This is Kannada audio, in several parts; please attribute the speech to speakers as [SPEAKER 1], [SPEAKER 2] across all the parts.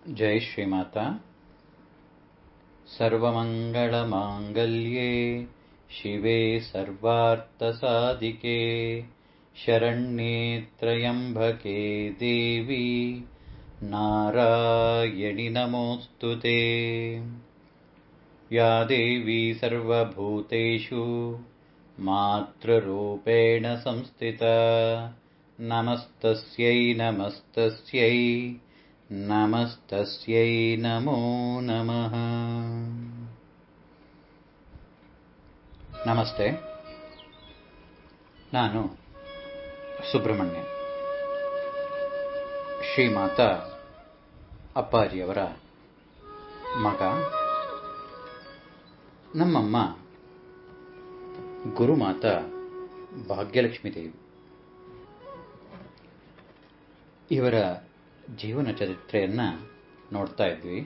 [SPEAKER 1] जय श्रीमाता। सर्वमंगलमांगल्ये शिवे सर्वार्थसाधिके शरण्ये त्र्यंबके देवी नारायणि नमोस्तुते। या देवी सर्वभूतेषु मातृरूपेण संस्थिता नमस्तस्यै नमस्तस्यै नमस्तस्यै नमो नमः। ನಮಸ್ತೆ. ನಾನು ಸುಬ್ರಹ್ಮಣ್ಯ, ಶ್ರೀಮಾತಾ ಅಪ್ಪಾಜಿಯವರ ಮಗ. ನಮ್ಮಮ್ಮ ಗುರುಮಾತಾ ಭಾಗ್ಯಲಕ್ಷ್ಮೀ ದೇವಿ. ಇವರ ಜೀವನ ಚರಿತ್ರೆಯನ್ನ ನೋಡ್ತಾ ಇದ್ವಿ.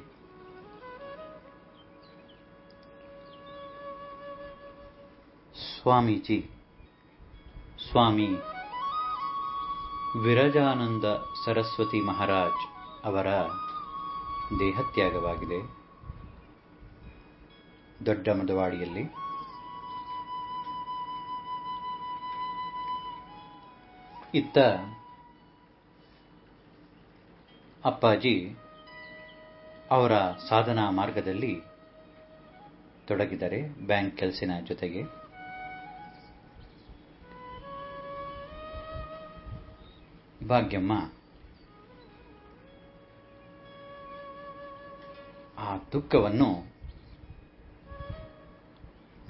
[SPEAKER 1] ಸ್ವಾಮಿ ವಿರಜಾನಂದ ಸರಸ್ವತಿ ಮಹಾರಾಜ್ ಅವರ ದೇಹತ್ಯಾಗವಾಗಿದೆ ದೊಡ್ಡ ಮದವಾಡಿಯಲ್ಲಿ. ಇತ್ತ ಅಪ್ಪಾಜಿ ಅವರ ಸಾಧನಾ ಮಾರ್ಗದಲ್ಲಿ ತೊಡಗಿದ್ದಾರೆ, ಬ್ಯಾಂಕ್ ಕೆಲಸಿನ ಜೊತೆಗೆ. ಭಾಗ್ಯಮ್ಮ ಆ ದುಃಖವನ್ನು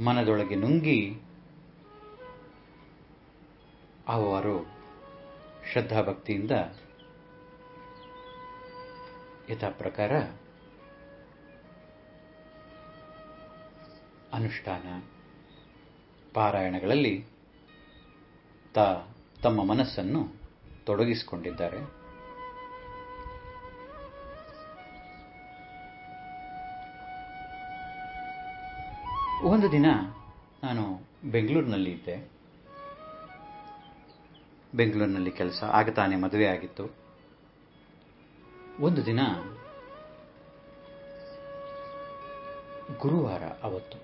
[SPEAKER 1] ಮನದೊಳಗೆ ನುಂಗಿ ಅವರು ಶ್ರದ್ಧಾಭಕ್ತಿಯಿಂದ ಯಥಾ ಪ್ರಕಾರ ಅನುಷ್ಠಾನ ಪಾರಾಯಣಗಳಲ್ಲಿ ತಮ್ಮ ಮನಸ್ಸನ್ನು ತೊಡಗಿಸಿಕೊಂಡಿದ್ದಾರೆ. ಒಂದು ದಿನ ನಾನು ಬೆಂಗಳೂರಿನಲ್ಲಿ ಇದ್ದೆ. ಬೆಂಗಳೂರಿನಲ್ಲಿ ಕೆಲಸ ಆಗ ತಾನೇ ಮದುವೆ ಆಗಿತ್ತು. ಒಂದು ದಿನ ಗುರುವಾರ, ಅವತ್ತು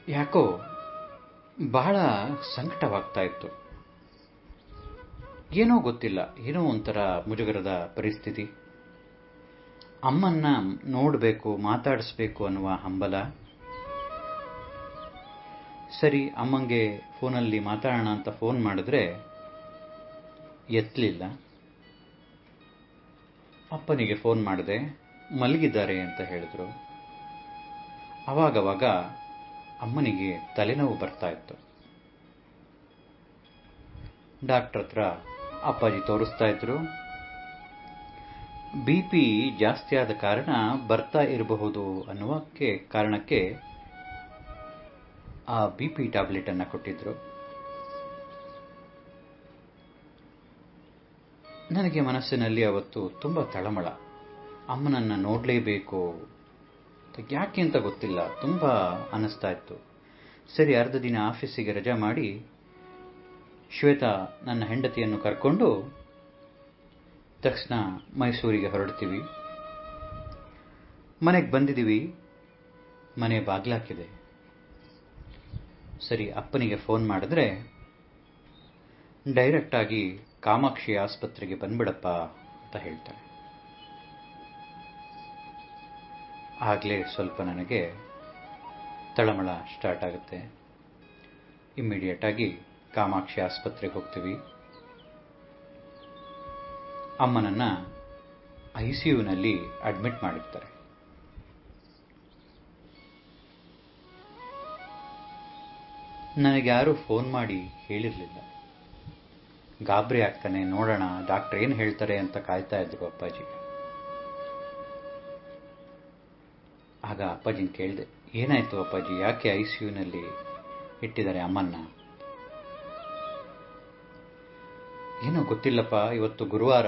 [SPEAKER 1] ಯಾಕೋ ಬಹಳ ಸಂಕಟವಾಗ್ತಾ ಇತ್ತು. ಏನೋ ಗೊತ್ತಿಲ್ಲ, ಏನೋ ಒಂಥರ ಮುಜುಗರದ ಪರಿಸ್ಥಿತಿ. ಅಮ್ಮನ್ನ ನೋಡಬೇಕು, ಮಾತಾಡಿಸ್ಬೇಕು ಅನ್ನುವ ಹಂಬಲ. ಸರಿ, ಅಮ್ಮಂಗೆ ಫೋನಲ್ಲಿ ಮಾತಾಡೋಣ ಅಂತ ಫೋನ್ ಮಾಡಿದ್ರೆ ಎತ್ತಲಿಲ್ಲ. ಅಪ್ಪನಿಗೆ ಫೋನ್ ಮಾಡಿದೆ, ಮಲಗಿದ್ದಾರೆ ಅಂತ ಹೇಳಿದ್ರು. ಅವಾಗವಾಗ ಅಮ್ಮನಿಗೆ ತಲೆನೋವು ಬರ್ತಾ ಇತ್ತು. ಡಾಕ್ಟರ್ ಹತ್ರ ಅಪ್ಪಾಜಿ ತೋರಿಸ್ತಾ ಇದ್ರು. BP ಜಾಸ್ತಿ ಆದ ಕಾರಣ ಬರ್ತಾ ಇರಬಹುದು ಅನ್ನುವ ಕಾರಣಕ್ಕೆ ಆ BP ಟ್ಯಾಬ್ಲೆಟ್ ಅನ್ನ ಕೊಟ್ಟಿದ್ರು. ನನಗೆ ಮನಸ್ಸಿನಲ್ಲಿ ಅವತ್ತು ತುಂಬಾ ತಳಮಳ. ಅಮ್ಮನನ್ನ ನೋಡಲೇಬೇಕು, ಯಾಕೆ ಅಂತ ಗೊತ್ತಿಲ್ಲ, ತುಂಬಾ ಅನಿಸ್ತಾ ಇತ್ತು. ಸರಿ, ಅರ್ಧ ದಿನ ಆಫೀಸಿಗೆ ರಜಾ ಮಾಡಿ ಶ್ವೇತಾ ನನ್ನ ಹೆಂಡತಿಯನ್ನು ಕರ್ಕೊಂಡು ತಕ್ಷಣ ಮೈಸೂರಿಗೆ ಹೊರಡ್ತೀವಿ. ಮನೆಗೆ ಬಂದಿದ್ದೀವಿ, ಮನೆ ಬಾಗ್ಲಾಕಿದೆ. ಸರಿ, ಅಪ್ಪನಿಗೆ ಫೋನ್ ಮಾಡಿದ್ರೆ ಡೈರೆಕ್ಟ್ ಆಗಿ ಕಾಮಾಕ್ಷಿ ಆಸ್ಪತ್ರೆಗೆ ಬಂದ್ಬಿಡಪ್ಪ ಅಂತ ಹೇಳ್ತಾರೆ. ಆಗಲೇ ಸ್ವಲ್ಪ ನನಗೆ ತಳಮಳ ಸ್ಟಾರ್ಟ್ ಆಗುತ್ತೆ. ಇಮ್ಮಿಡಿಯೇಟ್ ಆಗಿ ಕಾಮಾಕ್ಷಿ ಆಸ್ಪತ್ರೆಗೆ ಹೋಗ್ತೀವಿ. ಅಮ್ಮನನ್ನ ICUನಲ್ಲಿ ಅಡ್ಮಿಟ್ ಮಾಡಿರ್ತಾರೆ. ನನಗೆ ಯಾರೂ ಫೋನ್ ಮಾಡಿ ಹೇಳಿರಲಿಲ್ಲ. ಗಾಬರಿ ಆಗ್ತಾನೆ, ನೋಡೋಣ ಡಾಕ್ಟರ್ ಏನು ಹೇಳ್ತಾರೆ ಅಂತ ಕಾಯ್ತಾ ಇದ್ರು ಅಪ್ಪಾಜಿ. ಆಗ ಅಪ್ಪಾಜಿನ ಕೇಳಿದೆ, ಏನಾಯ್ತು ಅಪ್ಪಾಜಿ, ಯಾಕೆ ICUನಲ್ಲಿ ಇಟ್ಟಿದ್ದಾರೆ ಅಮ್ಮನ್ನ? ಏನೋ ಗೊತ್ತಿಲ್ಲಪ್ಪ, ಇವತ್ತು ಗುರುವಾರ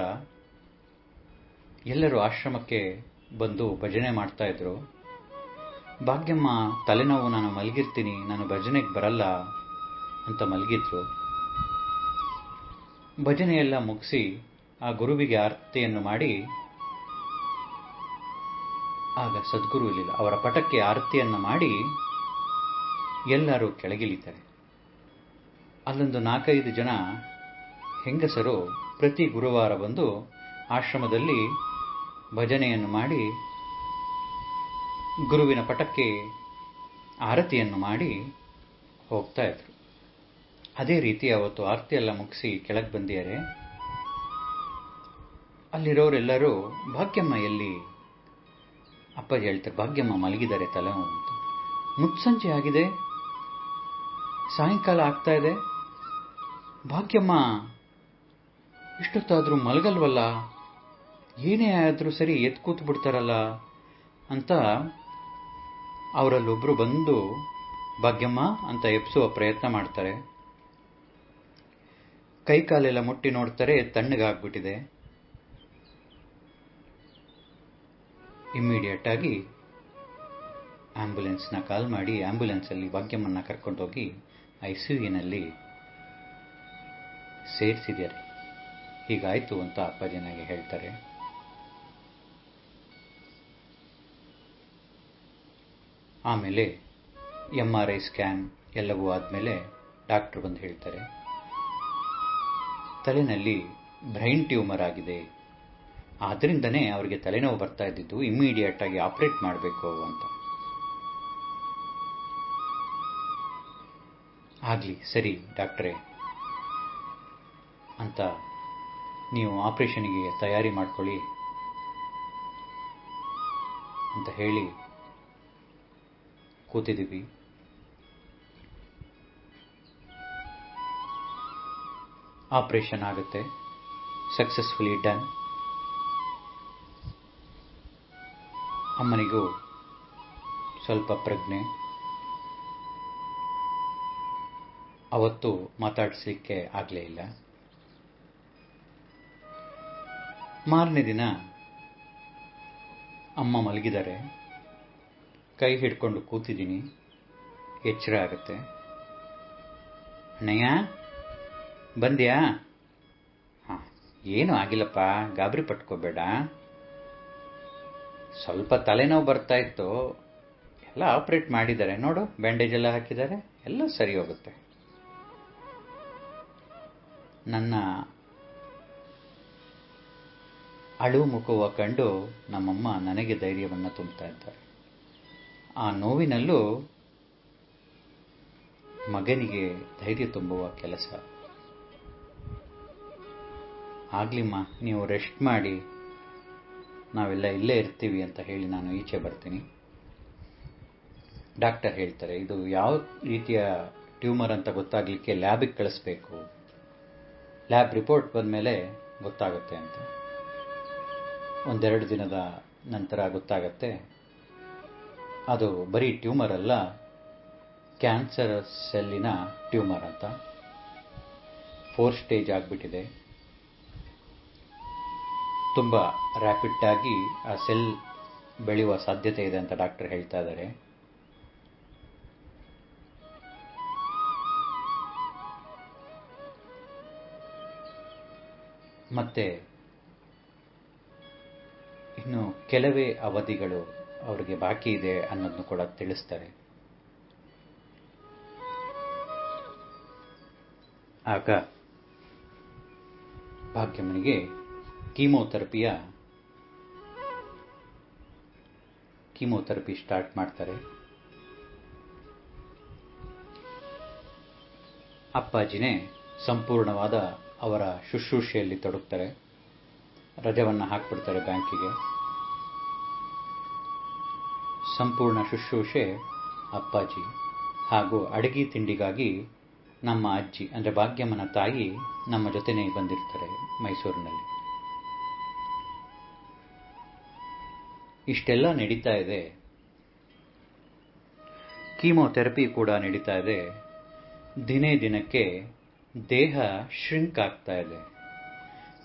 [SPEAKER 1] ಎಲ್ಲರೂ ಆಶ್ರಮಕ್ಕೆ ಬಂದು ಭಜನೆ ಮಾಡ್ತಾ ಇದ್ರು. ಭಾಗ್ಯಮ್ಮ ತಲೆನೋವು, ನಾನು ಮಲಗಿರ್ತೀನಿ, ನಾನು ಭಜನೆಗೆ ಬರಲ್ಲ ಅಂತ ಮಲಗಿದ್ರು. ಭಜನೆಯೆಲ್ಲ ಮುಗಿಸಿ ಆ ಗುರುವಿಗೆ ಆರತಿಯನ್ನು ಮಾಡಿ, ಆಗ ಸದ್ಗುರು ಇರಲಿಲ್ಲ, ಅವರ ಪಟಕ್ಕೆ ಆರತಿಯನ್ನು ಮಾಡಿ ಎಲ್ಲರೂ ಕೆಳಗಿಳಿತಾರೆ. ಅಲ್ಲೊಂದು 4-5 ಜನ ಹೆಂಗಸರು ಪ್ರತಿ ಗುರುವಾರ ಬಂದು ಆಶ್ರಮದಲ್ಲಿ ಭಜನೆಯನ್ನು ಮಾಡಿ ಗುರುವಿನ ಪಟಕ್ಕೆ ಆರತಿಯನ್ನು ಮಾಡಿ ಹೋಗ್ತಾ ಇದ್ರು. ಅದೇ ರೀತಿ ಅವತ್ತು ಆರತಿ ಎಲ್ಲ ಮುಗಿಸಿ ಕೆಳಗೆ ಬಂದಿದ್ದಾರೆ. ಅಲ್ಲಿರೋರೆಲ್ಲರೂ ಭಾಗ್ಯಮ್ಮ ಎಲ್ಲಿ? ಅಪ್ಪಾಜಿ ಹೇಳ್ತಾರೆ, ಭಾಗ್ಯಮ್ಮ ಮಲಗಿದ್ದಾರೆ, ತಲೆನೋವು ಅಂತ. ಮುತ್ಸಂಜೆ ಆಗಿದೆ, ಸಾಯಂಕಾಲ ಆಗ್ತಾ ಇದೆ, ಭಾಗ್ಯಮ್ಮ ಇಷ್ಟೊತ್ತಾದ್ರೂ ಮಲಗಲ್ವಲ್ಲ, ಏನೇ ಆದ್ರೂ ಸರಿ ಎದ್ದು ಕೂತು ಬಿಡ್ತಾರಲ್ಲ ಅಂತ ಅವರಲ್ಲೊಬ್ರು ಬಂದು ಭಾಗ್ಯಮ್ಮ ಅಂತ ಎಬ್ಸುವ ಪ್ರಯತ್ನ ಮಾಡ್ತಾರೆ. ಕೈ ಕಾಲೆಲ್ಲ ಮುಟ್ಟಿ ನೋಡ್ತಾರೆ, ತಣ್ಣಗಾಗ್ಬಿಟ್ಟಿದೆ. ಇಮ್ಮಿಡಿಯೇಟ್ ಆಗಿ ಆಂಬ್ಯುಲೆನ್ಸ್ನ ಕಾಲ್ ಮಾಡಿ ಆಂಬ್ಯುಲೆನ್ಸಲ್ಲಿ ಭಾಗ್ಯಮ್ಮನ್ನ ಕರ್ಕೊಂಡೋಗಿ ICUನಲ್ಲಿ ಸೇರಿಸಿದ್ದಾರೆ. ಹೀಗಾಯ್ತು ಅಂತ ಅಪ್ಪಾಜಿ ನನಗೆ ಹೇಳ್ತಾರೆ. ಆಮೇಲೆ MRI ಸ್ಕ್ಯಾನ್ ಎಲ್ಲವೂ ಆದಮೇಲೆ ಡಾಕ್ಟರ್ ಬಂದು ಹೇಳ್ತಾರೆ, ತಲೆನಲ್ಲಿ ಬ್ರೈನ್ ಟ್ಯೂಮರ್ ಆಗಿದೆ, ಆದ್ರಿಂದನೇ ಅವರಿಗೆ ತಲೆನೋವು ಬರ್ತಾ ಇದ್ದಿದ್ದು, ಇಮ್ಮಿಡಿಯೇಟ್ ಆಗಿ ಆಪರೇಟ್ ಮಾಡಬೇಕು ಅಂತ. ಆಗ್ಲಿ ಸರಿ ಡಾಕ್ಟ್ರೇ ಅಂತ, ನೀವು ಆಪರೇಷನ್ಗೆ ತಯಾರಿ ಮಾಡ್ಕೊಳ್ಳಿ ಅಂತ ಹೇಳಿ ಕೂತಿದ್ದೀವಿ. ಆಪರೇಷನ್ ಆಗುತ್ತೆ, ಸಕ್ಸಸ್ಫುಲಿ ಡನ್. ಅಮ್ಮನಿಗೂ ಸ್ವಲ್ಪ ಪ್ರಜ್ಞೆ. ಅವತ್ತು ಮಾತಾಡಿಸ್ಲಿಕ್ಕೆ ಆಗಲೇ ಇಲ್ಲ. ಮಾರನೇ ದಿನ ಅಮ್ಮ ಮಲಗಿದ್ದಾರೆ, ಕೈ ಹಿಡ್ಕೊಂಡು ಕೂತಿದ್ದೀನಿ, ಎಚ್ಚರ ಆಗುತ್ತೆ. ಅಣ್ಣಯ್ಯ ಬಂದ್ಯಾ? ಹಾಂ, ಏನೂ ಆಗಿಲ್ಲಪ್ಪ, ಗಾಬರಿ ಪಟ್ಕೋಬೇಡ, ಸ್ವಲ್ಪ ತಲೆನೋವು ಬರ್ತಾ ಇತ್ತು, ಎಲ್ಲ ಆಪರೇಟ್ ಮಾಡಿದ್ದಾರೆ, ನೋಡು ಬ್ಯಾಂಡೇಜ್ ಎಲ್ಲ ಹಾಕಿದ್ದಾರೆ, ಎಲ್ಲ ಸರಿ ಹೋಗುತ್ತೆ. ನನ್ನ ಅಳು ಮುಖವ ಕಂಡು ನಮ್ಮಮ್ಮ ನನಗೆ ಧೈರ್ಯವನ್ನು ತುಂಬ್ತಾ ಇದ್ದಾರೆ. ಆ ನೋವಿನಲ್ಲೂ ಮಗನಿಗೆ ಧೈರ್ಯ ತುಂಬುವ ಕೆಲಸ. ಆಗ್ಲಿಮ್ಮ, ನೀವು ರೆಸ್ಟ್ ಮಾಡಿ, ನಾವೆಲ್ಲ ಇಲ್ಲೇ ಇರ್ತೀವಿ ಅಂತ ಹೇಳಿ ನಾನು ಈಚೆ ಬರ್ತೀನಿ. ಡಾಕ್ಟರ್ ಹೇಳ್ತಾರೆ, ಇದು ಯಾವ ರೀತಿಯ ಟ್ಯೂಮರ್ ಅಂತ ಗೊತ್ತಾಗಲಿಕ್ಕೆ ಲ್ಯಾಬಿಗೆ ಕಳಿಸ್ಬೇಕು, ಲ್ಯಾಬ್ ರಿಪೋರ್ಟ್ ಬಂದಮೇಲೆ ಗೊತ್ತಾಗುತ್ತೆ ಅಂತ. 1-2 ದಿನದ ನಂತರ ಗೊತ್ತಾಗತ್ತೆ, ಅದು ಬರೀ ಟ್ಯೂಮರ್ ಅಲ್ಲ, ಕ್ಯಾನ್ಸರ್ ಸೆಲ್ಲಿನ ಟ್ಯೂಮರ್ ಅಂತ. 4 ಸ್ಟೇಜ್ ಆಗಿಬಿಟ್ಟಿದೆ. ತುಂಬ ರ್ಯಾಪಿಡ್ ಆಗಿ ಆ ಸೆಲ್ ಬೆಳೆಯುವ ಸಾಧ್ಯತೆ ಇದೆ ಅಂತ ಡಾಕ್ಟರ್ ಹೇಳ್ತಾ ಇದ್ದಾರೆ. ಮತ್ತೆ ಇನ್ನು ಕೆಲವೇ ಅವಧಿಗಳು ಅವರಿಗೆ ಬಾಕಿ ಇದೆ ಅನ್ನೋದನ್ನು ಕೂಡ ತಿಳಿಸ್ತಾರೆ. ಆಗ ಭಾಗ್ಯಮ್ಮನಿಗೆ ಕೀಮೋಥೆರಪಿ ಸ್ಟಾರ್ಟ್ ಮಾಡ್ತಾರೆ. ಅಪ್ಪಾಜಿನೇ ಸಂಪೂರ್ಣವಾದ ಅವರ ಶುಶ್ರೂಷೆಯಲ್ಲಿ ತೊಡಗ್ತಾರೆ. ರಜವನ್ನು ಹಾಕ್ಬಿಡ್ತಾರೆ ಬ್ಯಾಂಕಿಗೆ. ಸಂಪೂರ್ಣ ಶುಶ್ರೂಷೆ ಅಪ್ಪಾಜಿ. ಹಾಗೂ ಅಡುಗೆ ತಿಂಡಿಗಾಗಿ ನಮ್ಮ ಅಜ್ಜಿ ಅಂದರೆ ಭಾಗ್ಯಮ್ಮನ ತಾಯಿ ನಮ್ಮ ಜೊತೆನೇ ಬಂದಿರ್ತಾರೆ ಮೈಸೂರಿನಲ್ಲಿ. ಇಷ್ಟೆಲ್ಲ ನಡೀತಾ ಇದೆ. ಕೀಮೋಥೆರಪಿ ಕೂಡ ನಡೀತಾ ಇದೆ. ದಿನೇ ದಿನಕ್ಕೆ ದೇಹ ಶ್ರಿಂಕ್ ಆಗ್ತಾ ಇದೆ.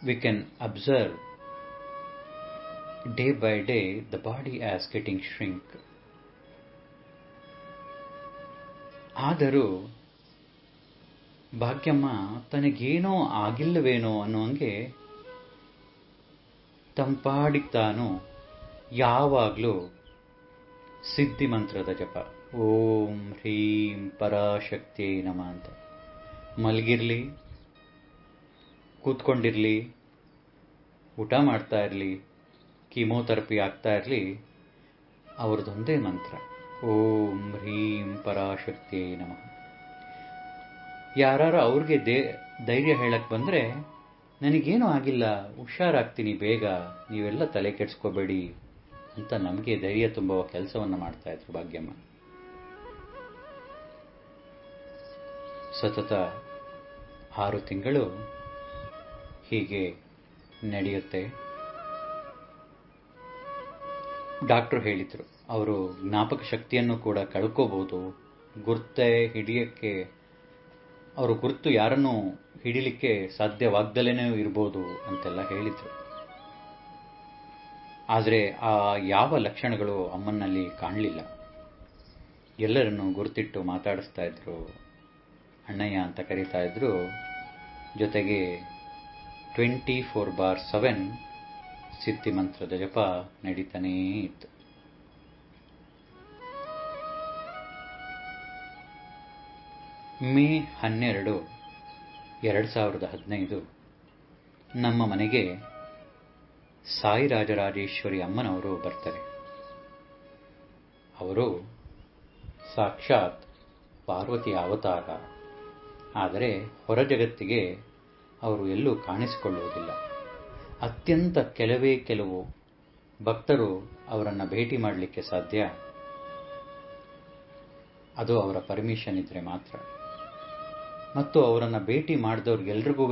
[SPEAKER 1] We can observe day by day the body as getting shrink. ಆದರೂ ಭಾಗ್ಯಮ್ಮ ತನಗೇನೋ ಆಗಿಲ್ಲವೇನೋ ಅನ್ನೋಂಗೆ ತಂಪಾಡಿಗೆ ತಾನು ಯಾವಾಗಲೂ ಸಿದ್ಧಿ ಮಂತ್ರದ ಜಪ, ಓಂ ಹ್ರೀಂ ಪರಾಶಕ್ತಿಯೇ ನಮಃ ಅಂತ. ಮಲಗಿರ್ಲಿ, ಕೂತ್ಕೊಂಡಿರಲಿ, ಊಟ ಮಾಡ್ತಾ ಇರಲಿ, ಕೀಮೋಥೆರಪಿ ಆಗ್ತಾ ಇರಲಿ, ಅವ್ರದ್ದೊಂದೇ ಮಂತ್ರ, ಓಂ ಹ್ರೀಂ ಪರಾಶಕ್ತಿಯೇ ನಮಃ. ಯಾರು ಅವ್ರಿಗೆ ಧೈರ್ಯ ಹೇಳಕ್ಕೆ ಬಂದರೆ, ನನಗೇನೂ ಆಗಿಲ್ಲ, ಹುಷಾರಾಗ್ತೀನಿ ಬೇಗ, ನೀವೆಲ್ಲ ತಲೆ ಕೆಡಿಸ್ಕೋಬೇಡಿ ಅಂತ ನಮಗೆ ಧೈರ್ಯ ತುಂಬುವ ಕೆಲಸವನ್ನು ಮಾಡ್ತಾ ಇದ್ರು ಭಾಗ್ಯಮ್ಮ. ಸತತ 6 ತಿಂಗಳು ಹೀಗೆ ನಡೆಯುತ್ತೆ. ಡಾಕ್ಟರ್ ಹೇಳಿದ್ರು, ಅವರು ಜ್ಞಾಪಕ ಶಕ್ತಿಯನ್ನು ಕೂಡ ಕಳ್ಕೋಬಹುದು, ಗುರ್ತೆ ಹಿಡಿಯಕ್ಕೆ, ಅವರು ಗುರ್ತು ಯಾರನ್ನೂ ಹಿಡಿಲಿಕ್ಕೆ ಸಾಧ್ಯವಾಗ್ದಲೇ ಇರ್ಬೋದು ಅಂತೆಲ್ಲ ಹೇಳಿದ್ರು. ಆದರೆ ಆ ಯಾವ ಲಕ್ಷಣಗಳು ಅಮ್ಮನಲ್ಲಿ ಕಾಣಲಿಲ್ಲ. ಎಲ್ಲರನ್ನೂ ಗುರ್ತಿಟ್ಟು ಮಾತಾಡಿಸ್ತಾ ಇದ್ರು, ಅಣ್ಣಯ್ಯ ಅಂತ ಕರೀತಾ ಇದ್ರು. ಜೊತೆಗೆ 24/7 ಸಿದ್ಧಿ ಮಂತ್ರದ ಜಪ ನಡೀತಾನೇ ಇತ್ತು. ಮೇ 12, 2015 ನಮ್ಮ ಮನೆಗೆ ಸಾಯಿರಾಜರಾಜೇಶ್ವರಿ ಅಮ್ಮನವರು ಬರ್ತಾರೆ. ಅವರು ಸಾಕ್ಷಾತ್ ಪಾರ್ವತಿಯ ಅವತಾರ. ಆದರೆ ಹೊರ ಜಗತ್ತಿಗೆ ಅವರು ಎಲ್ಲೂ ಕಾಣಿಸಿಕೊಳ್ಳುವುದಿಲ್ಲ. ಅತ್ಯಂತ ಕೆಲವು ಭಕ್ತರು ಅವರನ್ನು ಭೇಟಿ ಮಾಡಲಿಕ್ಕೆ ಸಾಧ್ಯ. ಅದು ಅವರ ಪರ್ಮಿಷನ್ ಇದ್ರೆ ಮಾತ್ರ. ಮತ್ತು ಅವರನ್ನು ಭೇಟಿ ಮಾಡಿದವ್ರಿಗೆಲ್ರಿಗೂ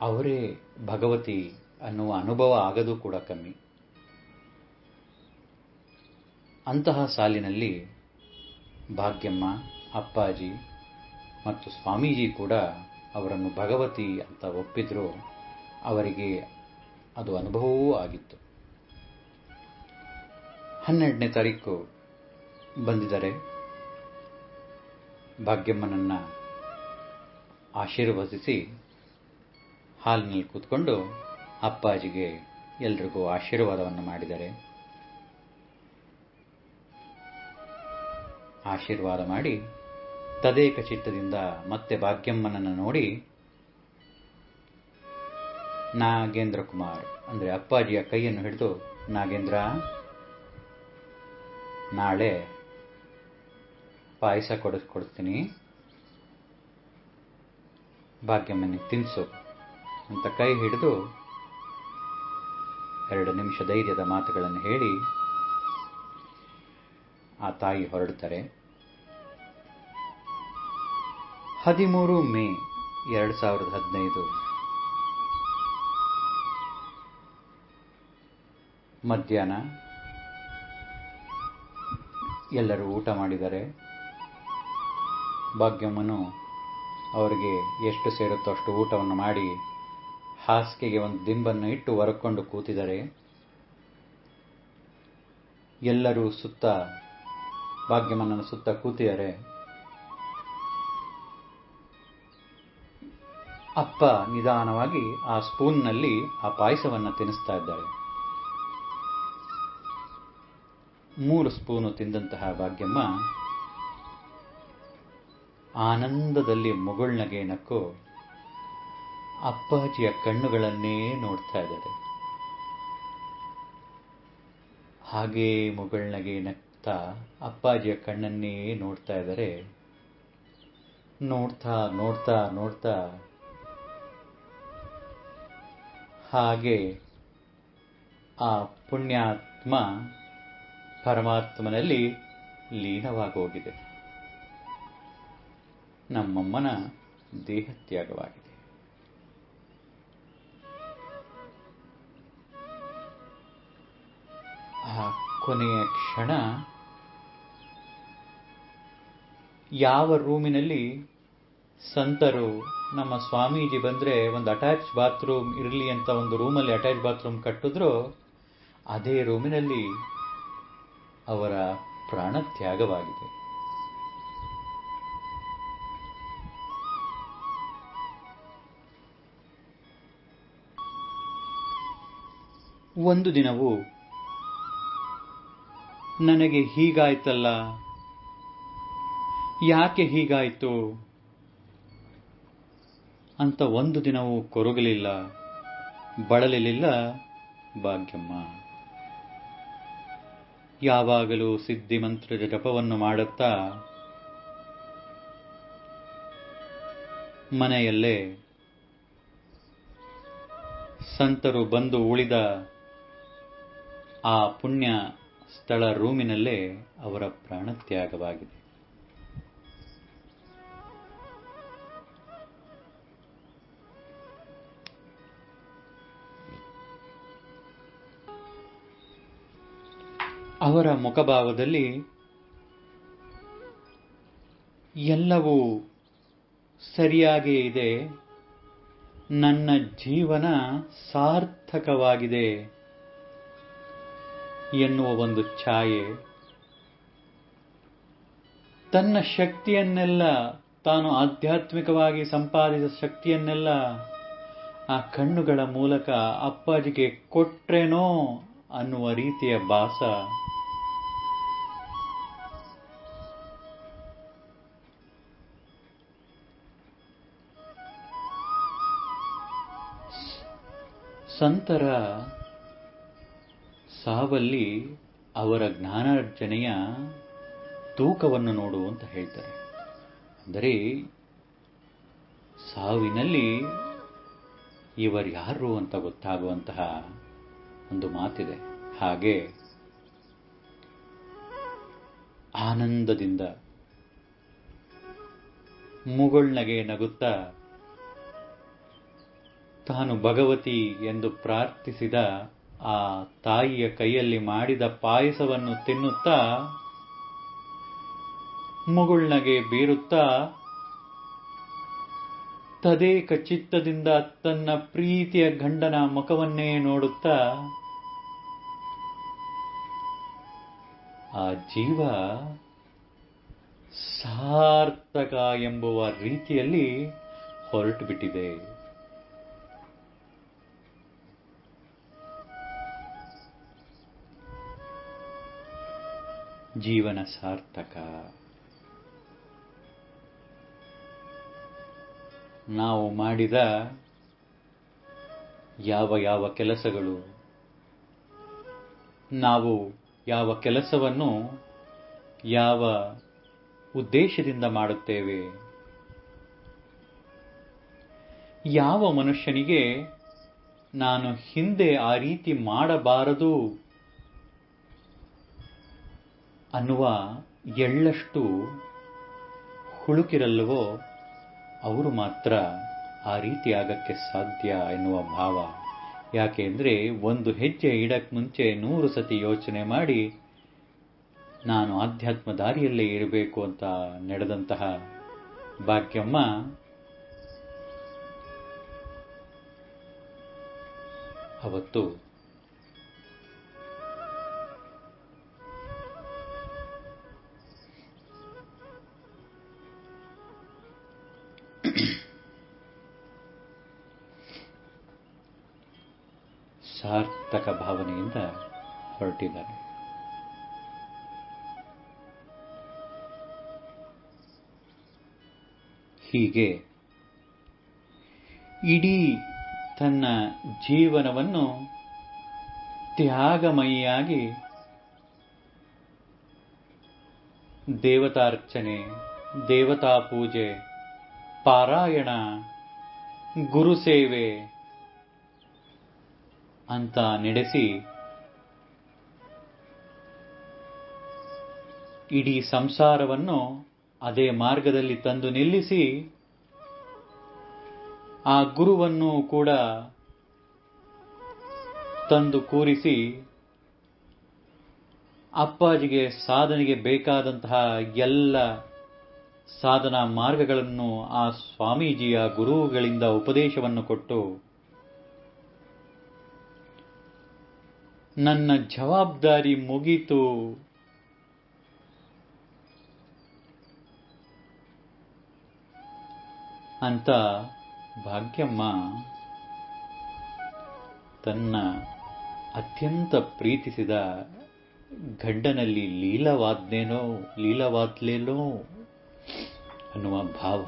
[SPEAKER 1] ಅವರೇ ಭಗವತಿ ಅನ್ನುವ ಅನುಭವ ಆಗೋದು ಕೂಡ ಕಮ್ಮಿ. ಅಂತಹ ಸಾಲಿನಲ್ಲಿ ಭಾಗ್ಯಮ್ಮ, ಅಪ್ಪಾಜಿ ಮತ್ತು ಸ್ವಾಮೀಜಿ ಕೂಡ ಅವರನ್ನು ಭಗವತಿ ಅಂತ ಒಪ್ಪಿದ್ರು. ಅವರಿಗೆ ಅದು ಅನುಭವವೂ ಆಗಿತ್ತು. 12ನೇ ತಾರೀಕು ಬಂದಿದ್ದಾರೆ. ಭಾಗ್ಯಮ್ಮನನ್ನ ಆಶೀರ್ವದಿಸಿ ಹಾಲ್ನಲ್ಲಿ ಕೂತ್ಕೊಂಡು ಅಪ್ಪಾಜಿಗೆ ಎಲ್ರಿಗೂ ಆಶೀರ್ವಾದವನ್ನು ಮಾಡಿದ್ದಾರೆ. ಆಶೀರ್ವಾದ ಮಾಡಿ ತದೇಕ ಚಿತ್ತದಿಂದ ಮತ್ತೆ ಭಾಗ್ಯಮ್ಮನನ್ನು ನೋಡಿ, ನಾಗೇಂದ್ರ ಕುಮಾರ್ ಅಂದರೆ ಅಪ್ಪಾಜಿಯ ಕೈಯನ್ನು ಹಿಡಿದು, ನಾಗೇಂದ್ರ, ನಾಳೆ ಪಾಯಸ ಕೊಡಿಸ್ತೀನಿ, ಭಾಗ್ಯಮ್ಮನಿಗೆ ತಿನ್ನಿಸು ಅಂತ ಕೈ ಹಿಡಿದು 2 ನಿಮಿಷ ಧೈರ್ಯದ ಮಾತುಗಳನ್ನು ಹೇಳಿ ಆ ತಾಯಿ ಹೊರಡ್ತಾರೆ. 13 ಮೇ 2015 ಮಧ್ಯಾಹ್ನ ಎಲ್ಲರೂ ಊಟ ಮಾಡಿದ್ದಾರೆ. ಭಾಗ್ಯಮ್ಮನು ಅವರಿಗೆ ಎಷ್ಟು ಸೇರುತ್ತೋ ಅಷ್ಟು ಊಟವನ್ನು ಮಾಡಿ ಹಾಸಿಗೆಗೆ ಒಂದು ದಿಂಬನ್ನು ಇಟ್ಟು ಹೊರಕೊಂಡು ಕೂತಿದ್ದಾರೆ. ಎಲ್ಲರೂ ಸುತ್ತ ಭಾಗ್ಯಮ್ಮನನ್ನು ಸುತ್ತ ಕೂತಿದ್ದಾರೆ. ಅಪ್ಪ ನಿಧಾನವಾಗಿ ಆ ಸ್ಪೂನ್ನಲ್ಲಿ ಆ ಪಾಯಸವನ್ನು ತಿನ್ನಿಸ್ತಾ ಇದ್ದಾರೆ. 3 ಸ್ಪೂನು ತಿಂದಂತಹ ಭಾಗ್ಯಮ್ಮ ಆನಂದದಲ್ಲಿ ಮುಗುಳ್ನಗೆ ನಕ್ಕು ಅಪ್ಪಾಜಿಯ ಕಣ್ಣುಗಳನ್ನೇ ನೋಡ್ತಾ ಇದ್ದಾರೆ. ಹಾಗೇ ಮುಗುಳ್ನಗೆ ನಗ್ತಾ ಅಪ್ಪಾಜಿಯ ಕಣ್ಣನ್ನೇ ನೋಡ್ತಾ ಇದ್ದಾರೆ. ನೋಡ್ತಾ ನೋಡ್ತಾ ನೋಡ್ತಾ ಹಾಗೆ ಆ ಪುಣ್ಯಾತ್ಮ ಪರಮಾತ್ಮನಲ್ಲಿ ಲೀನವಾಗೋಗಿದೆ. ನಮ್ಮಮ್ಮನ ದೇಹತ್ಯಾಗವಾಗಿದೆ. ಆ ಕೊನೆಯ ಕ್ಷಣ ಯಾವ ರೂಮಿನಲ್ಲಿ ಸಂತರು ನಮ್ಮ ಸ್ವಾಮೀಜಿ ಬಂದರೆ ಒಂದು ಅಟ್ಯಾಚ್ ಬಾತ್ರೂಮ್ ಇರಲಿ ಅಂತ ಒಂದು ರೂಮಲ್ಲಿ ಅಟ್ಯಾಚ್ ಬಾತ್ರೂಮ್ ಕಟ್ಟಿದ್ರೋ ಅದೇ ರೂಮಿನಲ್ಲಿ ಅವರ ಪ್ರಾಣತ್ಯಾಗವಾಗಿದೆ. ಒಂದು ದಿನವೂ ನನಗೆ ಹೀಗಾಯ್ತಲ್ಲ, ಯಾಕೆ ಹೀಗಾಯ್ತು ಅಂತ ಒಂದು ದಿನವೂ ಕೊರಗಲಿಲ್ಲ, ಬಳಲಿಲ್ಲ ಭಾಗ್ಯಮ್ಮ. ಯಾವಾಗಲೂ ಸಿದ್ಧಿ ಮಂತ್ರದ ಜಪವನ್ನು ಮಾಡುತ್ತಾ ಮನೆಯಲ್ಲೇ ಸಂತರು ಬಂದು ಉಳಿದ ಆ ಪುಣ್ಯ ಸ್ಥಳ ರೂಮಿನಲ್ಲೇ ಅವರ ಪ್ರಾಣತ್ಯಾಗವಾಗಿದೆ. ಅವರ ಮುಖಭಾವದಲ್ಲಿ ಎಲ್ಲವೂ ಸರಿಯಾಗೇ ಇದೆ, ನನ್ನ ಜೀವನ ಸಾರ್ಥಕವಾಗಿದೆ ಎನ್ನುವ ಒಂದು ಛಾಯೆ. ತನ್ನ ಶಕ್ತಿಯನ್ನೆಲ್ಲ, ತಾನು ಆಧ್ಯಾತ್ಮಿಕವಾಗಿ ಸಂಪಾದಿಸಿದ ಶಕ್ತಿಯನ್ನೆಲ್ಲ ಆ ಕಣ್ಣುಗಳ ಮೂಲಕ ಅಪ್ಪಾಜಿಗೆ ಕೊಟ್ರೇನೋ ಅನ್ನುವ ರೀತಿಯ ಭಾಸ. ಸಂತರ ಸಾವಲ್ಲಿ ಅವರ ಜ್ಞಾನಾರ್ಜನೆಯ ತೂಕವನ್ನು ನೋಡು ಅಂತ ಹೇಳ್ತಾರೆ. ಅಂದರೆ ಸಾವಿನಲ್ಲಿ ಇವರ್ಯಾರು ಅಂತ ಗೊತ್ತಾಗುವಂತಹ ಒಂದು ಮಾತಿದೆ. ಹಾಗೆ ಆನಂದದಿಂದ ಮುಗುಳ್ನಗೆ ನಗುತ್ತಾ ತಾನು ಭಗವತಿ ಎಂದು ಪ್ರಾರ್ಥಿಸಿದ ಆ ತಾಯಿಯ ಕೈಯಲ್ಲಿ ಮಾಡಿದ ಪಾಯಸವನ್ನು ತಿನ್ನುತ್ತಾ ಮುಗುಳ್ನಗೆ ಬೀರುತ್ತಾ ತದೇಕ ಚಿತ್ತದಿಂದ ತನ್ನ ಪ್ರೀತಿಯ ಗಂಡನ ಮುಖವನ್ನೇ ನೋಡುತ್ತಾ ಆ ಜೀವ ಸಾರ್ಥಕ ಎಂಬುವ ರೀತಿಯಲ್ಲಿ ಹೊರಟು ಬಿಟ್ಟಿದೆ. ಜೀವನ ಸಾರ್ಥಕ. ನಾವು ಮಾಡಿದ ಯಾವ ಯಾವ ಕೆಲಸಗಳು, ನಾವು ಯಾವ ಕೆಲಸವನ್ನು ಯಾವ ಉದ್ದೇಶದಿಂದ ಮಾಡುತ್ತೇವೆ, ಯಾವ ಮನುಷ್ಯನಿಗೆ ನಾನು ಹಿಂದೆ ಆ ರೀತಿ ಮಾಡಬಾರದು ಅನ್ನುವ ಎಳ್ಳಷ್ಟು ಹುಳುಕಿರಲ್ಲವೋ ಅವರು ಮಾತ್ರ ಆ ರೀತಿ ಆಗಕ್ಕೆ ಸಾಧ್ಯ ಎನ್ನುವ ಭಾವ. ಯಾಕೆ ಅಂದರೆ ಒಂದು ಹೆಜ್ಜೆ ಇಡಕ್ಕೆ ಮುಂಚೆ 100 ಸತಿ ಯೋಚನೆ ಮಾಡಿ ನಾನು ಆಧ್ಯಾತ್ಮ ದಾರಿಯಲ್ಲೇ ಇರಬೇಕು ಅಂತ ನಡೆದಂತಹ ಭಾಗ್ಯಮ್ಮ ಅವತ್ತು ಸಾರ್ಥಕ ಭಾವನೆಯಿಂದ ಹೊರಟಿದ್ದಾರೆ. ಹೀಗೆ ಇಡೀ ತನ್ನ ಜೀವನವನ್ನು ತ್ಯಾಗಮಯಿಯಾಗಿ ದೇವತಾರ್ಚನೆ, ದೇವತಾ ಪೂಜೆ, ಪಾರಾಯಣ, ಗುರುಸೇವೆ ಅಂತ ನಡೆಸಿ ಇಡೀ ಸಂಸಾರವನ್ನು ಅದೇ ಮಾರ್ಗದಲ್ಲಿ ತಂದು ನಿಲ್ಲಿಸಿ ಆ ಗುರುವನ್ನು ಕೂಡ ತಂದು ಕೂರಿಸಿ ಅಪ್ಪಾಜಿಗೆ ಸಾಧನೆಗೆ ಬೇಕಾದಂತಹ ಎಲ್ಲ ಸಾಧನಾ ಮಾರ್ಗಗಳನ್ನು ಆ ಸ್ವಾಮೀಜಿಯ ಗುರುಗಳಿಂದ ಉಪದೇಶವನ್ನು ಕೊಟ್ಟು ನನ್ನ ಜವಾಬ್ದಾರಿ ಮುಗೀತು ಅಂತ ಭಾಗ್ಯಮ್ಮ ತನ್ನ ಅತ್ಯಂತ ಪ್ರೀತಿಸಿದ ಗಂಡನಲ್ಲಿ ಲೀಲವಾದ್ಲೇನೋ ಅನ್ನುವ ಭಾವ.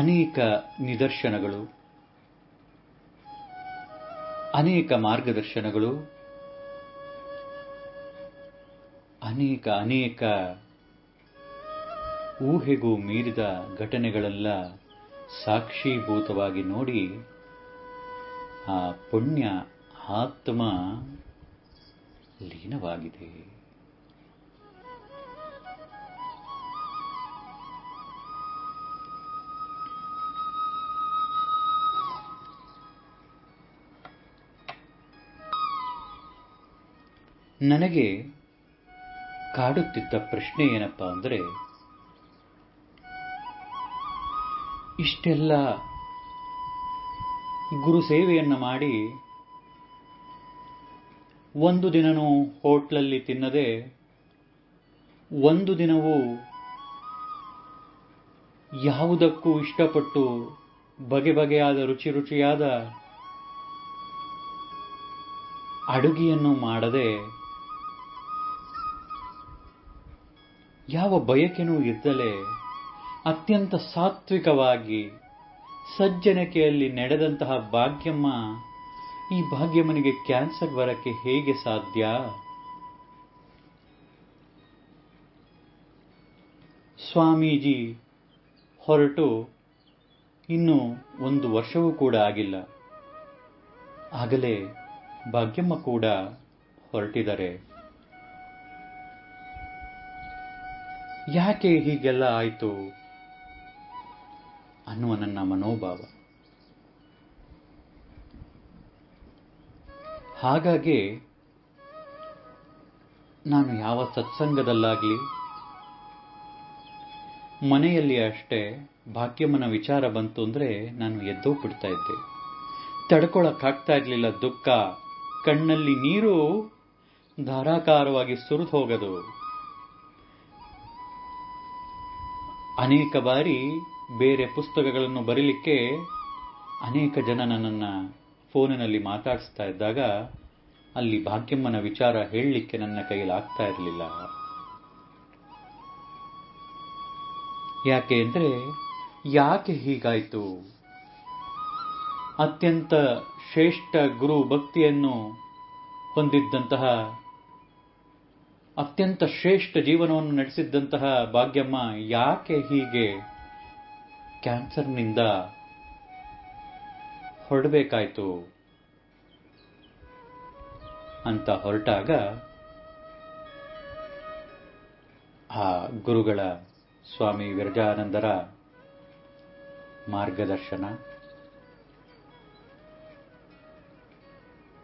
[SPEAKER 1] ಅನೇಕ ನಿದರ್ಶನಗಳು, ಅನೇಕ ಮಾರ್ಗದರ್ಶನಗಳು, ಅನೇಕ ಊಹೆಗೂ ಮೀರಿದ ಘಟನೆಗಳೆಲ್ಲ ಸಾಕ್ಷೀಭೂತವಾಗಿ ನೋಡಿ ಆ ಪುಣ್ಯ ಆತ್ಮ ಲೀನವಾಗಿದೆ. ನನಗೆ ಕಾಡುತ್ತಿದ್ದ ಪ್ರಶ್ನೆ ಏನಪ್ಪ ಅಂದರೆ, ಇಷ್ಟೆಲ್ಲ ಗುರು ಸೇವೆಯನ್ನು ಮಾಡಿ ಒಂದು ದಿನನೂ ಹೋಟ್ಲಲ್ಲಿ ತಿನ್ನದೆ, ಒಂದು ದಿನವೂ ಯಾವುದಕ್ಕೂ ಇಷ್ಟಪಟ್ಟು ಬಗೆ ಬಗೆಯಾದ ರುಚಿಯಾದ ಅಡುಗೆಯನ್ನು ಮಾಡದೆ, ಯಾವ ಬಯಕೆನೂ ಇದ್ದಲೇ ಅತ್ಯಂತ ಸಾತ್ವಿಕವಾಗಿ ಸಜ್ಜನಿಕೆಯಲ್ಲಿ ನಡೆದಂತಹ ಭಾಗ್ಯಮ್ಮ, ಈ ಭಾಗ್ಯಮ್ಮನಿಗೆ ಕ್ಯಾನ್ಸರ್ ಬರಕ್ಕೆ ಹೇಗೆ ಸಾಧ್ಯ? ಸ್ವಾಮೀಜಿ ಹೊರಟು ಇನ್ನು 1 ವರ್ಷವೂ ಕೂಡ ಆಗಿಲ್ಲ, ಆಗಲೇ ಭಾಗ್ಯಮ್ಮ ಕೂಡ ಹೊರಟಿದ್ದಾರೆ. ಯಾಕೆ ಹೀಗೆಲ್ಲ ಆಯಿತು ಅನ್ನುವ ನನ್ನ ಮನೋಭಾವ. ಹಾಗಾಗಿ ನಾನು ಯಾವ ಸತ್ಸಂಗದಲ್ಲಾಗಲಿ ಮನೆಯಲ್ಲಿ ಅಷ್ಟೇ ಭಾಗ್ಯಮ್ಮನ ವಿಚಾರ ಬಂತು ಅಂದರೆ ನಾನು ಎದ್ದೋಗ್ಬಿಡ್ತಾ ಇದ್ದೆ. ತಡ್ಕೊಳಕ್ಕಾಗ್ತಾ ಇರಲಿಲ್ಲ ದುಃಖ, ಕಣ್ಣಲ್ಲಿ ನೀರು ಧಾರಾಕಾರವಾಗಿ ಸುರಿದು ಹೋಗೋದು. ಅನೇಕ ಬಾರಿ ಬೇರೆ ಪುಸ್ತಕಗಳನ್ನು ಬರೀಲಿಕ್ಕೆ ಅನೇಕ ಜನ ನನ್ನನ್ನು ಫೋನಿನಲ್ಲಿ ಮಾತಾಡಿಸ್ತಾ ಇದ್ದಾಗ ಅಲ್ಲಿ ಭಾಗ್ಯಮ್ಮನ ವಿಚಾರ ಹೇಳಲಿಕ್ಕೆ ನನ್ನ ಕೈಯಲ್ಲಿ ಆಗ್ತಾ ಇರಲಿಲ್ಲ. ಯಾಕೆ ಅಂದರೆ, ಯಾಕೆ ಹೀಗಾಯಿತು? ಅತ್ಯಂತ ಶ್ರೇಷ್ಠ ಗುರು ಭಕ್ತಿಯನ್ನು ಹೊಂದಿದ್ದಂತಹ, ಅತ್ಯಂತ ಶ್ರೇಷ್ಠ ಜೀವನವನ್ನು ನಡೆಸಿದ್ದಂತಹ ಭಾಗ್ಯಮ್ಮ ಯಾಕೆ ಹೀಗೆ ಕ್ಯಾನ್ಸರ್ನಿಂದ ಹೊರಡಬೇಕಾಯ್ತು ಅಂತ ಹೊರಟಾಗ ಆ ಗುರುಗಳ ಸ್ವಾಮಿ ವಿರಜಾನಂದರ ಮಾರ್ಗದರ್ಶನ,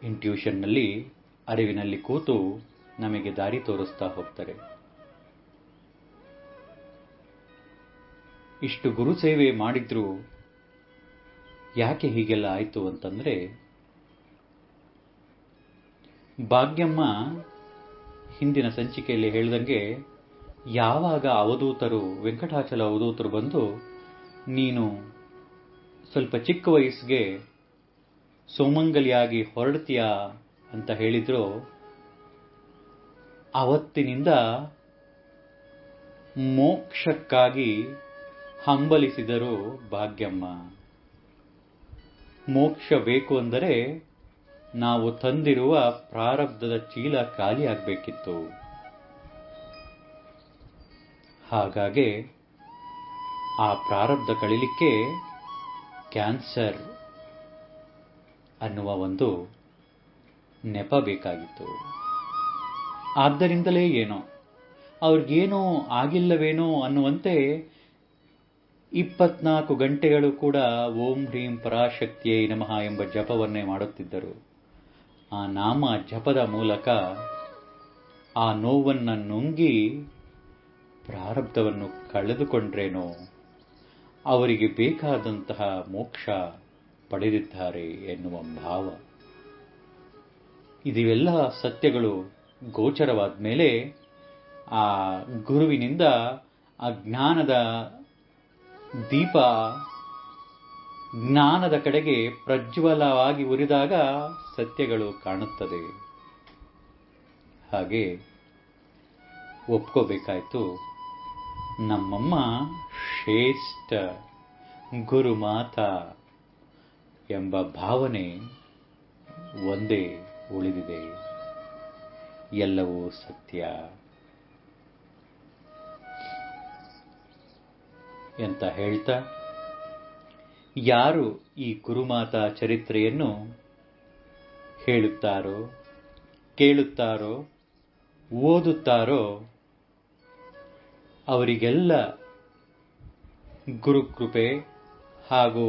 [SPEAKER 1] ಇಂಟ್ಯೂಷನ್ನಲ್ಲಿ, ಅರಿವಿನಲ್ಲಿ ಕೂತು ನಮಗೆ ದಾರಿ ತೋರಿಸ್ತಾ ಹೋಗ್ತಾರೆ. ಇಷ್ಟು ಗುರು ಸೇವೆ ಮಾಡಿದ್ರು ಯಾಕೆ ಹೀಗೆಲ್ಲ ಆಯಿತು ಅಂತಂದ್ರೆ, ಭಾಗ್ಯಮ್ಮ ಹಿಂದಿನ ಸಂಚಿಕೆಯಲ್ಲಿ ಹೇಳಿದಂಗೆ ಯಾವಾಗ ಅವಧೂತರು, ವೆಂಕಟಾಚಲ ಅವಧೂತರು ಬಂದು ನೀನು ಸ್ವಲ್ಪ ಚಿಕ್ಕ ವಯಸ್ಸಿಗೆ ಸೋಮಂಗಲಿಯಾಗಿ ಹೊರಡ್ತೀಯಾ ಅಂತ ಹೇಳಿದ್ರು, ಅವತ್ತಿನಿಂದ ಮೋಕ್ಷಕ್ಕಾಗಿ ಹಂಬಲಿಸಿದರು ಭಾಗ್ಯಮ್ಮ. ಮೋಕ್ಷ ಬೇಕು ಅಂದರೆ ನಾವು ತಂದಿರುವ ಪ್ರಾರಬ್ಧದ ಚೀಲ ಖಾಲಿಯಾಗಬೇಕಿತ್ತು. ಹಾಗಾಗಿ ಆ ಪ್ರಾರಬ್ಧ ಕಳಿಲಿಕ್ಕೆ ಕ್ಯಾನ್ಸರ್ ಅನ್ನುವ ಒಂದು ನೆಪ ಬೇಕಾಗಿತ್ತು. ಆದ್ದರಿಂದಲೇ ಏನೋ ಅವ್ರಿಗೇನೋ ಆಗಿಲ್ಲವೇನೋ ಅನ್ನುವಂತೆ 24 ಗಂಟೆಗಳು ಕೂಡ ಓಂ ಹ್ರೀಂ ಪರಾಶಕ್ತಿಯೇ ನಮಃ ಎಂಬ ಜಪವನ್ನೇ ಮಾಡುತ್ತಿದ್ದರು. ಆ ನಾಮ ಜಪದ ಮೂಲಕ ಆ ನೋವನ್ನು ನುಂಗಿ ಪ್ರಾರಬ್ಧವನ್ನು ಕಳೆದುಕೊಂಡ್ರೇನೋ ಅವರಿಗೆ ಬೇಕಾದಂತಹ ಮೋಕ್ಷ ಪಡೆದಿದ್ದಾರೆ ಎನ್ನುವ ಭಾವ. ಇವೆಲ್ಲ ಸತ್ಯಗಳು ಗೋಚರವಾದ ಮೇಲೆ ಆ ಗುರುವಿನಿಂದ ಆ ಜ್ಞಾನದ ದೀಪ ಜ್ಞಾನದ ಕಡೆಗೆ ಪ್ರಜ್ವಲವಾಗಿ ಉರಿದಾಗ ಸತ್ಯಗಳು ಕಾಣುತ್ತದೆ. ಹಾಗೆ ಒಪ್ಕೋಬೇಕಾಯ್ತು, ನಮ್ಮಮ್ಮ ಶ್ರೇಷ್ಠ ಗುರುಮಾತಾ ಎಂಬ ಭಾವನೆ ಒಂದೇ ಉಳಿದಿದೆ. ಎಲ್ಲವೂ ಸತ್ಯ ಅಂತ ಹೇಳ್ತಾ, ಯಾರು ಈ ಗುರುಮಾತಾ ಚರಿತ್ರೆಯನ್ನು ಹೇಳುತ್ತಾರೋ, ಕೇಳುತ್ತಾರೋ, ಓದುತ್ತಾರೋ ಅವರಿಗೆಲ್ಲ ಗುರುಕೃಪೆ ಹಾಗೂ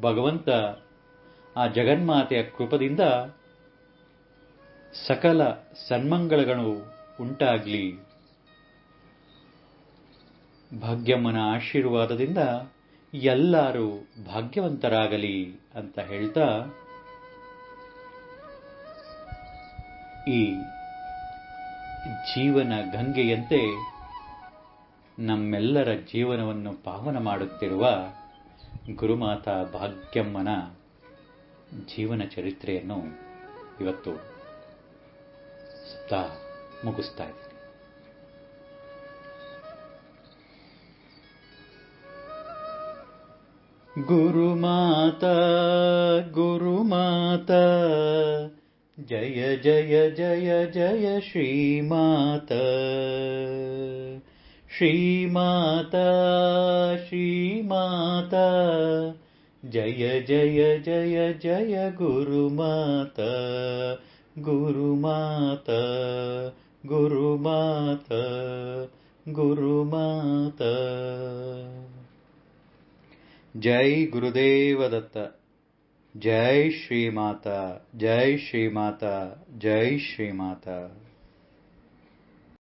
[SPEAKER 1] ಭಗವಂತ ಆ ಜಗನ್ಮಾತೆಯ ಕೃಪದಿಂದ ಸಕಲ ಸನ್ಮಂಗಳಗಳು ಉಂಟಾಗಲಿ, ಭಾಗ್ಯಮ್ಮನ ಆಶೀರ್ವಾದದಿಂದ ಎಲ್ಲರೂ ಭಾಗ್ಯವಂತರಾಗಲಿ ಅಂತ ಹೇಳ್ತಾ, ಈ ಜೀವನ ಗಂಗೆಯಂತೆ ನಮ್ಮೆಲ್ಲರ ಜೀವನವನ್ನು ಪಾವನ ಮಾಡುತ್ತಿರುವ ಗುರುಮಾತಾ ಭಾಗ್ಯಮ್ಮನ ಜೀವನ ಚರಿತ್ರೆಯನ್ನು ಇವತ್ತು ಮುಗಿಸ್ತಾ ಇದ್ದೀನಿ. ಗುರುಮಾತಾ ಗುರುಮಾತಾ ಜಯ ಜಯ ಜಯ ಜಯ ಶ್ರೀಮಾತಾ, ಶ್ರೀಮಾತಾ ಶ್ರೀಮಾತಾ ಜಯ ಜಯ ಜಯ ಜಯ ಗುರುಮಾತಾ, ಗುರುಮಾತಾ ಗುರುಮಾತಾ ಗುರುಮಾತಾ. ಜೈ ಗುರುದೇವ ದತ್ತ. ಜೈ ಶ್ರೀಮಾತಾ, ಜೈ ಶ್ರೀಮಾತಾ, ಜೈ ಶ್ರೀಮಾತಾ.